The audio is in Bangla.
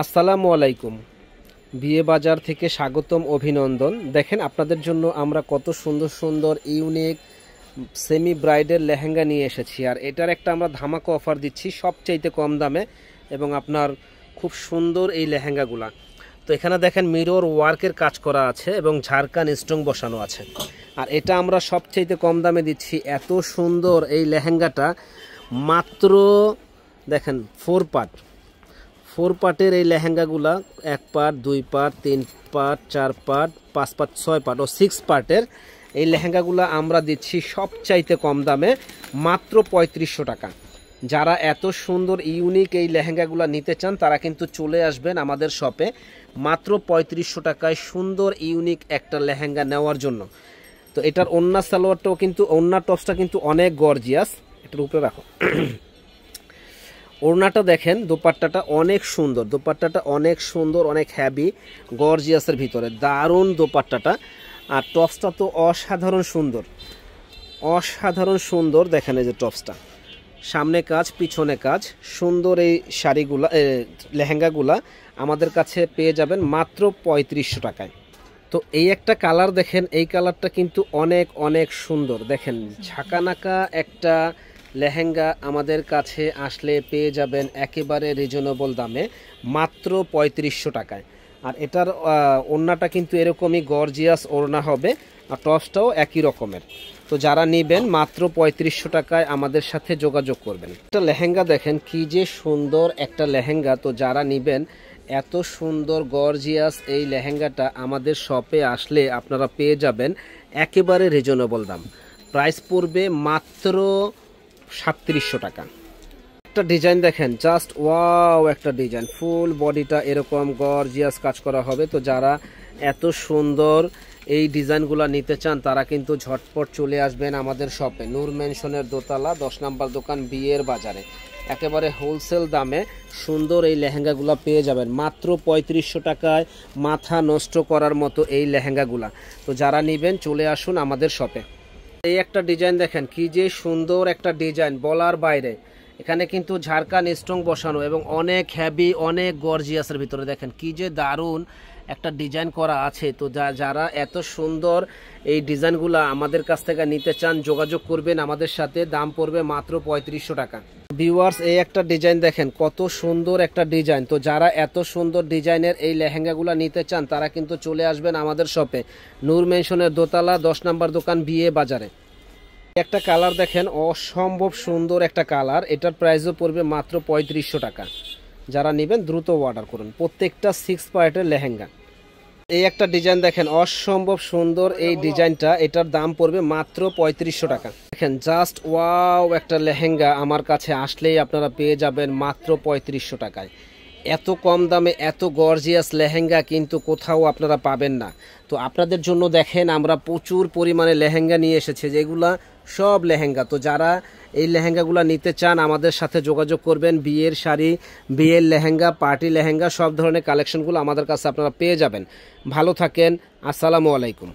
আসসালামু আলাইকুম। বিয়ে বাজার থেকে স্বাগতম, অভিনন্দন। দেখেন আপনাদের জন্য আমরা কত সুন্দর সুন্দর ইউনিক সেমি ব্রাইডের লেহেঙ্গা নিয়ে এসেছি। আর এটার একটা আমরা ধামাকা অফার দিচ্ছি সবচাইতে কম দামে, এবং আপনার খুব সুন্দর এই লেহেঙ্গাগুলা। তো এখানে দেখেন মিরর ওয়ার্কের কাজ করা আছে এবং ঝাড়খান স্টোন বসানো আছে। আর এটা আমরা সবচাইতে কম দামে দিচ্ছি। এত সুন্দর এই লেহেঙ্গাটা মাত্র দেখেন 4 পার্টের এই লেহেঙ্গাগুলা, 1 part, 2 part, 3 part, 4 part, 5 part, 6 part ও 6 পার্টের এই লেহেঙ্গাগুলা আমরা দিচ্ছি সবচাইতে কম দামে মাত্র 3500 টাকা। যারা এত সুন্দর ইউনিক এই লেহেঙ্গাগুলা নিতে চান তারা কিন্তু চলে আসবেন আমাদের শপে মাত্র 3500 টাকায় সুন্দর ইউনিক একটা লেহেঙ্গা নেওয়ার জন্য। তো এটার ওন্না সালোয়ারটাও কিন্তু, ওন্না টপসটা কিন্তু অনেক গর্জিয়াস। এটার উপরে রাখো। ওড়নাটা দেখেন, দোপাট্টাটা অনেক সুন্দর, দোপাট্টাটা অনেক সুন্দর, অনেক হ্যাভি গর্জিয়াসের ভিতরে দারুণ দোপাট্টাটা। আর টপসটা তো অসাধারণ সুন্দর, অসাধারণ সুন্দর। দেখেন এই যে টপসটা, সামনে কাজ পিছনে কাজ, সুন্দর এই শাড়িগুলা, লেহেঙ্গাগুলা আমাদের কাছে পেয়ে যাবেন মাত্র 3500 টাকায়। তো এই একটা কালার দেখেন, এই কালারটা কিন্তু অনেক অনেক সুন্দর। দেখেন ঝাঁকানাকা একটা লেহেঙ্গা আমাদের কাছে আসলে পেয়ে যাবেন একেবারে রিজনেবল দামে মাত্র 3500 টাকায়। আর এটার ওড়নাটা কিন্তু এরকমই গর্জিয়াস ওড়না হবে, আর টপসটাও একই রকমের। তো যারা নেবেন মাত্র 3500 টাকায় আমাদের সাথে যোগাযোগ করবেন। একটা লেহেঙ্গা দেখেন কি যে সুন্দর একটা লেহেঙ্গা। তো যারা নেবেন এত সুন্দর গর্জিয়াস এই লেহেঙ্গাটা আমাদের শপে আসলে আপনারা পেয়ে যাবেন একেবারে রিজনেবল দাম। প্রাইস পড়বে মাত্র 3700 টাকা। একটা ডিজাইন দেখেন, জাস্ট ওয়াও একটা ডিজাইন, ফুল বডিটা এরকম গর্জিয়াস কাজ করা হবে। তো যারা এত সুন্দর এই ডিজাইনগুলো নিতে চান তারা কিন্তু ঝটপট চলে আসবেন আমাদের শপে, নূর ম্যানশনের দোতলা 10 নম্বর দোকান, বিয়ের বাজারে। একেবারে হোলসেল দামে সুন্দর এই লেহেঙ্গাগুলো পেয়ে যাবেন মাত্র 3500 টাকায়। মাথা নষ্ট করার মতো এই লেহেঙ্গাগুলা। তো যারা নেবেন চলে আসুন আমাদের শপে। এই একটা ডিজাইন দেখেন কি যে সুন্দর একটা ডিজাইন, বলার বাইরে। এখানে কিন্তু ঝাড়খান স্টোন বসানো এবং অনেক হ্যাভি, অনেক গর্জিয়াসের ভিতরে দেখেন কি যে দারুণ একটা ডিজাইন করা আছে। তো যারা এত সুন্দর এই ডিজাইনগুলো আমাদের কাছ থেকে নিতে চান যোগাযোগ করবেন আমাদের সাথে। দাম পড়বে মাত্র 3500 টাকা। ভিউয়ার্স, এই একটা ডিজাইন দেখেন কত সুন্দর একটা ডিজাইন। তো যারা এত সুন্দর ডিজাইনের এই লেহেঙ্গাগুলো নিতে চান তারা কিন্তু চলে আসবেন আমাদের শপে, নূর ম্যানশনের দোতলা 10 নম্বর দোকান, বিয়ে বাজারে। একটা কালার দেখেন, অসম্ভব সুন্দর একটা কালার। এটার প্রাইসও পড়বে মাত্র 3500 টাকা। যারা নেবেন দ্রুত অর্ডার করুন। প্রত্যেকটা 6 পার্টের লেহেঙ্গা। এই একটা ডিজাইন দেখেন, অসম্ভব সুন্দর এই ডিজাইনটা। এটার দাম পড়বে মাত্র 3500 টাকা। দেখেন জাস্ট ওয়াও একটা লেহেঙ্গা আমার কাছে আসলেই আপনারা পেয়ে যাবেন মাত্র 3500 টাকায়। এত কম দামে এত গর্জিয়াস লেহেঙ্গা কিন্তু কোথাও আপনারা পাবেন না। তো আপনাদের জন্য দেখেন আমরা প্রচুর পরিমাণে লেহেঙ্গা নিয়ে এসেছি, যেগুলা সব লেহেঙ্গা। তো যারা এই লেহেঙ্গাগুলো নিতে চান আমাদের সাথে যোগাযোগ করবেন। বিয়ের শাড়ি, বিয়ের লেহেঙ্গা, পার্টি লেহেঙ্গা, সব ধরনের কালেকশনগুলো আমাদের কাছে আপনারা পেয়ে যাবেন। ভালো থাকেন। আসসালামু আলাইকুম।